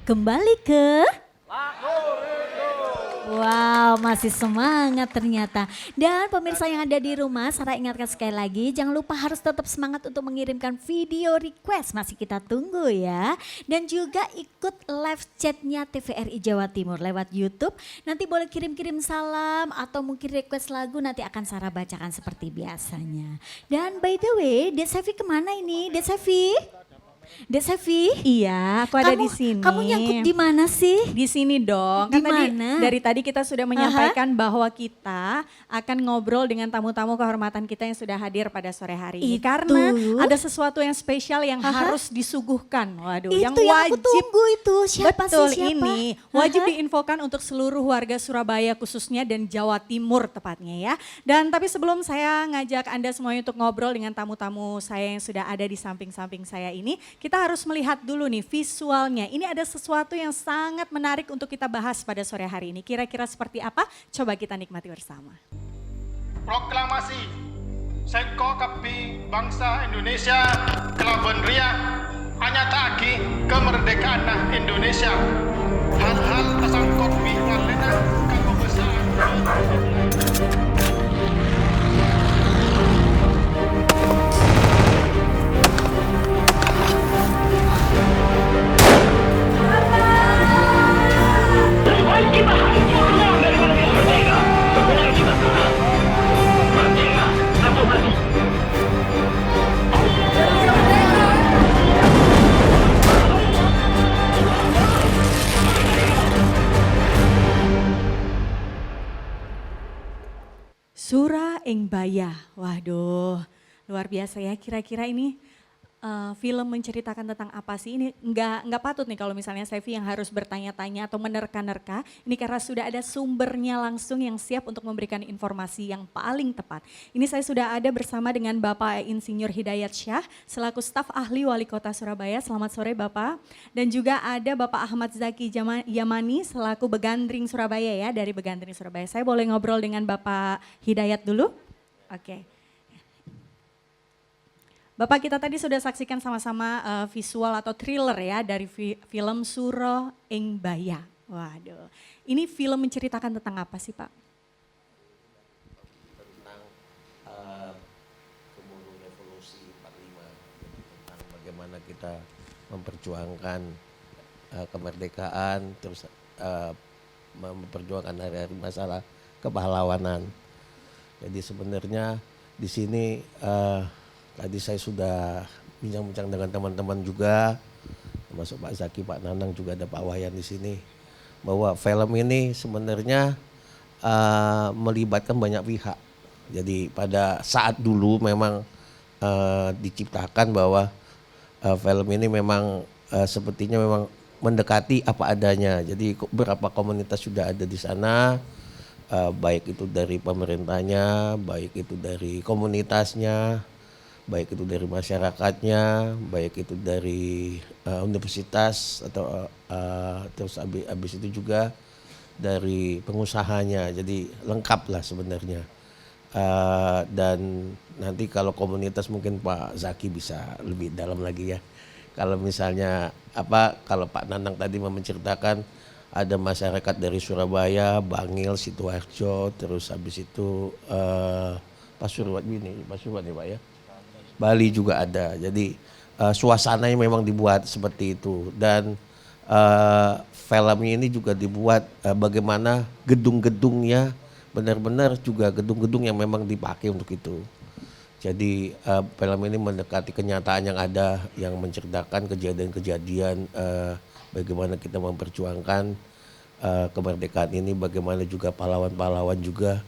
Kembali ke wow, masih semangat ternyata. Dan pemirsa yang ada di rumah, Sarah ingatkan sekali lagi, jangan lupa harus tetap semangat untuk mengirimkan video request. Masih kita tunggu ya. Dan juga ikut live chatnya TVRI Jawa Timur lewat YouTube. Nanti boleh kirim-kirim salam atau mungkin request lagu, nanti akan Sarah bacakan seperti biasanya. Dan by the way, Dek Sevi kemana ini? Dek Sevi? Dek Sevi? Iya, aku ada di sini. Kamu nyangkut di mana sih? Di sini dong. Di Kan mana? dari tadi kita sudah menyampaikan bahwa kita akan ngobrol dengan tamu-tamu kehormatan kita yang sudah hadir pada sore hari ini. Itu. Karena ada sesuatu yang spesial yang harus disuguhkan. Waduh, Itu yang aku wajib. tunggu itu. Siapa Betul sih siapa? ini wajib diinfokan untuk seluruh warga Surabaya khususnya dan Jawa Timur tepatnya ya. Dan tapi sebelum saya ngajak Anda semuanya untuk ngobrol dengan tamu-tamu saya yang sudah ada di samping-samping saya ini, kita harus melihat dulu nih visualnya. Ini ada sesuatu yang sangat menarik untuk kita bahas pada sore hari ini. Kira-kira seperti apa? Coba kita nikmati bersama. Proklamasi Seko Kepi Bangsa Indonesia Kelaban Ria anyatake kemerdekaan Indonesia. Hal-hal tersangkut piwalena kebebasan. Sura ing Baya, waduh luar biasa ya. Kira-kira ini film menceritakan tentang apa sih? Ini nggak patut nih kalau misalnya Sevi yang harus bertanya-tanya atau menerka-nerka. Ini karena sudah ada sumbernya langsung yang siap untuk memberikan informasi yang paling tepat. Ini saya sudah ada bersama dengan Bapak Insinyur Hidayat Syah selaku staf ahli Wali Kota Surabaya. Selamat sore Bapak. Dan juga ada Bapak Ahmad Zaki Yamani selaku Begandring Surabaya ya, dari Begandring Surabaya. Saya boleh ngobrol dengan Bapak Hidayat dulu? Oke. Bapak, kita tadi sudah saksikan sama-sama visual atau thriller ya dari film Sura ing Baya. Waduh, ini film menceritakan tentang apa sih Pak? Tentang kemudian revolusi 45, tentang bagaimana kita memperjuangkan kemerdekaan, terus memperjuangkan hari-hari masalah kepahlawanan. Jadi sebenarnya di sini tadi saya sudah bincang-bincang dengan teman-teman juga, termasuk Pak Zaki, Pak Nanang, juga ada Pak Wayan di sini, bahwa film ini sebenarnya melibatkan banyak pihak. Jadi pada saat dulu memang diciptakan bahwa film ini memang sepertinya memang mendekati apa adanya. Jadi beberapa komunitas sudah ada di sana, baik itu dari pemerintahnya, baik itu dari komunitasnya, baik itu dari masyarakatnya, baik itu dari universitas atau terus habis itu juga dari pengusahanya. Jadi lengkap lah sebenarnya. Dan nanti kalau komunitas mungkin Pak Zaki bisa lebih dalam lagi ya. Kalau misalnya kalau Pak Nanang tadi menceritakan ada masyarakat dari Surabaya, Bangil, Sidoarjo, terus habis itu Pasuruan ini, Pasuruan ya Pak ya. Bali juga ada. Jadi suasananya memang dibuat seperti itu. Dan filmnya ini juga dibuat bagaimana gedung-gedungnya benar-benar juga gedung-gedung yang memang dipakai untuk itu. Jadi film ini mendekati kenyataan yang ada, yang menceritakan kejadian-kejadian bagaimana kita memperjuangkan kemerdekaan ini, bagaimana juga pahlawan-pahlawan juga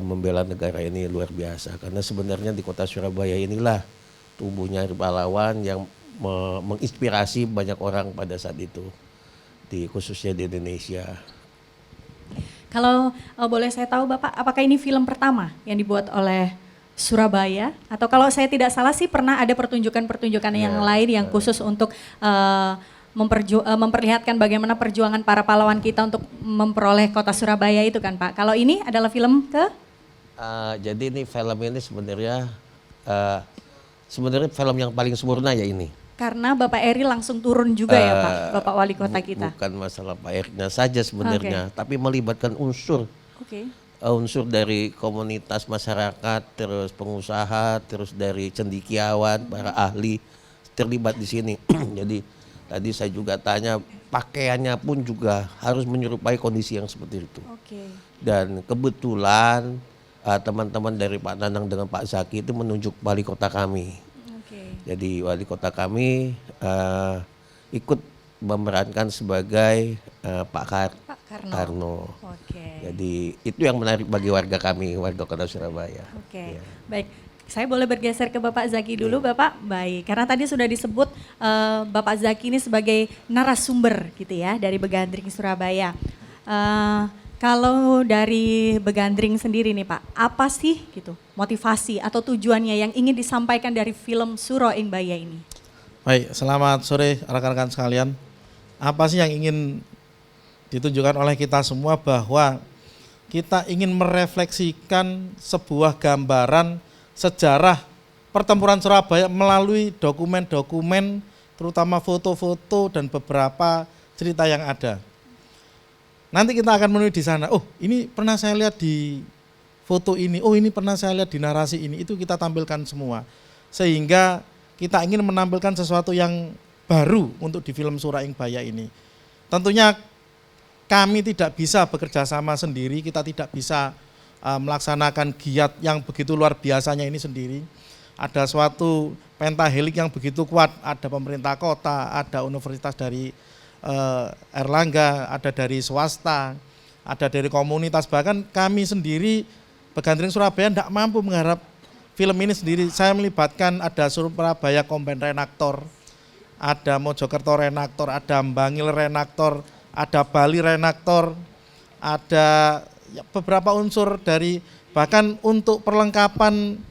membela negara ini luar biasa. Karena sebenarnya di kota Surabaya inilah tumbuhnya pahlawan yang menginspirasi banyak orang pada saat itu, khususnya di Indonesia. Kalau boleh saya tahu Bapak, apakah ini film pertama yang dibuat oleh Surabaya? Atau kalau saya tidak salah sih pernah ada pertunjukan-pertunjukan yang lain yang khusus untuk memperlihatkan bagaimana perjuangan para pahlawan kita untuk memperoleh kota Surabaya itu kan Pak. Kalau ini adalah film Jadi ini film ini sebenarnya film yang paling sempurna ya ini. karena Bapak Eri langsung turun juga ya Pak, Bapak Wali Kota kita. Bukan masalah Pak Eriknya saja sebenarnya, tapi melibatkan unsur Oke. unsur dari komunitas masyarakat, terus pengusaha, terus dari cendekiawan, para ahli terlibat di sini. Jadi tadi saya juga tanya, pakaiannya pun juga harus menyerupai kondisi yang seperti itu. Oke. Dan kebetulan teman-teman dari Pak Nanang dengan Pak Zaki itu menunjuk wali kota kami. Oke. Jadi wali kota kami ikut memerankan sebagai Pak Pak Karno. Karno. Oke. Jadi itu yang menarik bagi warga kami, warga kota Surabaya. Oke, Ya. baik. Saya boleh bergeser ke Bapak Zaki dulu, Bapak. Baik, karena tadi sudah disebut Bapak Zaki ini sebagai narasumber gitu ya dari Begandring Surabaya. Kalau dari Begandring sendiri nih Pak, apa sih gitu motivasi atau tujuannya yang ingin disampaikan dari film Suro Ing Baya ini? Baik, selamat sore rekan-rekan sekalian. Apa sih yang ingin ditunjukkan oleh kita semua bahwa kita ingin merefleksikan sebuah gambaran sejarah pertempuran Surabaya melalui dokumen-dokumen, terutama foto-foto dan beberapa cerita yang ada. Nanti kita akan menuju di sana, oh ini pernah saya lihat di foto ini, oh ini pernah saya lihat di narasi ini, itu kita tampilkan semua. Sehingga kita ingin menampilkan sesuatu yang baru untuk di film Suro Ing Baya ini. Tentunya kami tidak bisa bekerja sama sendiri, kita tidak bisa melaksanakan giat yang begitu luar biasanya ini sendiri. Ada suatu pentahelik yang begitu kuat, ada pemerintah kota, ada universitas dari Erlangga, ada dari swasta, ada dari komunitas, bahkan kami sendiri Begandring Surabaya tidak mampu menggarap film ini sendiri. Saya melibatkan ada Surabaya Combine Renaktor, ada Mojokerto Renaktor, ada Bangil Renaktor, ada Bali Renaktor, ada beberapa unsur dari, bahkan untuk perlengkapan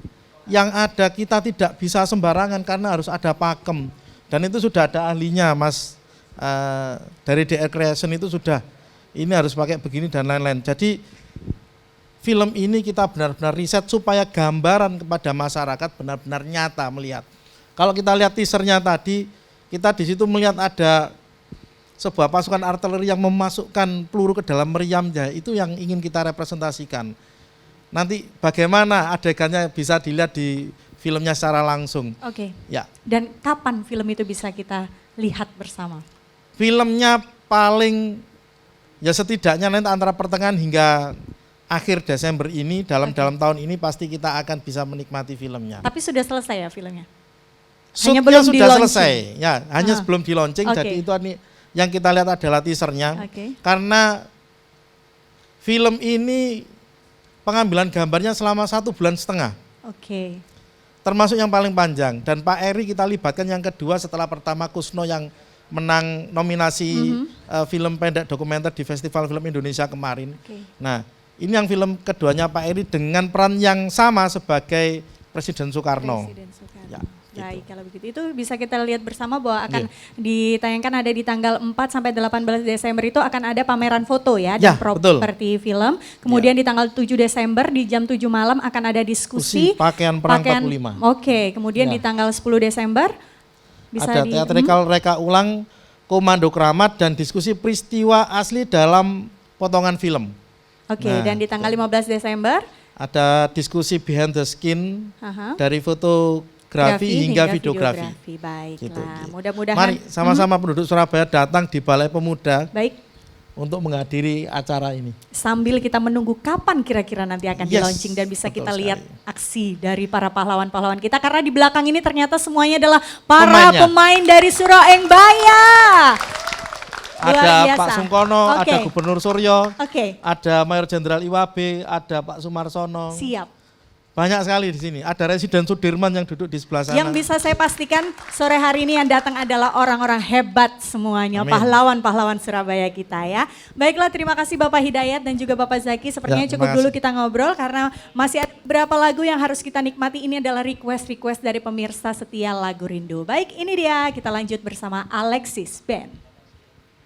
yang ada kita tidak bisa sembarangan karena harus ada pakem, dan itu sudah ada ahlinya Mas. Dari DR Creation itu sudah, ini harus pakai begini dan lain-lain. Jadi film ini kita benar-benar riset supaya gambaran kepada masyarakat benar-benar nyata melihat. Kalau kita lihat teasernya tadi, kita di situ melihat ada sebuah pasukan artileri yang memasukkan peluru ke dalam meriamnya, itu yang ingin kita representasikan. Nanti bagaimana adegannya bisa dilihat di filmnya secara langsung. Oke. Ya. Dan kapan film itu bisa kita lihat bersama? Filmnya paling ya setidaknya nanti antara pertengahan hingga akhir Desember ini, dalam tahun ini pasti kita akan bisa menikmati filmnya. Tapi sudah selesai ya filmnya? Shootnya belum sudah di-launching? selesai, ya hanya sebelum di launching. Oke. Jadi itu yang kita lihat adalah teasernya. Oke. Karena film ini pengambilan gambarnya selama 1,5 bulan. Oke. Termasuk yang paling panjang. Dan Pak Eri kita libatkan yang kedua setelah pertama Kusno yang menang nominasi film pendek dokumenter di Festival Film Indonesia kemarin. Oke. Nah, ini yang film keduanya Pak Eri dengan peran yang sama sebagai Presiden Soekarno. Presiden Soekarno. Ya, Baik, gitu. kalau begitu itu bisa kita lihat bersama bahwa akan ditayangkan ada di tanggal 4 sampai 18 Desember itu akan ada pameran foto ya, Ya, dan betul. properti film. Kemudian di tanggal 7 Desember di jam 7 malam akan ada diskusi Pakaian Perang 45. Oke, kemudian Ya. di tanggal 10 Desember bisa Ada teatrikal reka ulang Komando Keramat dan diskusi peristiwa asli dalam potongan film. Oke, Nah, dan di tanggal 15 Desember Ada diskusi behind the skin aha, dari fotografi hingga videografi. Baiklah, Gitu. mudah-mudahan. Mari sama-sama penduduk Surabaya datang di Balai Pemuda Baik, untuk menghadiri acara ini. sambil kita menunggu kapan kira-kira nanti akan Yes, di-launching dan bisa betul kita lihat sekali. aksi dari para pahlawan-pahlawan kita. Karena di belakang ini ternyata semuanya adalah para Pemainnya. pemain dari Suro Ing Baya. Luar Ada biasa. Pak Sungkono, Oke. ada Gubernur Suryo, Oke, ada Mayor Jenderal Iwabe, ada Pak Sumarsono. siap. Banyak sekali di sini. Ada Residen Sudirman yang duduk di sebelah sana. Yang bisa saya pastikan sore hari ini yang datang adalah orang-orang hebat semuanya, Amin. pahlawan-pahlawan Surabaya kita ya. Baiklah, terima kasih Bapak Hidayat dan juga Bapak Zaki. Sepertinya Ya, cukup terima dulu kasih. kita ngobrol karena masih ada beberapa lagu yang harus kita nikmati. Ini adalah request-request dari pemirsa setia Lagu Rindu. Baik, ini dia, kita lanjut bersama Alexis Band.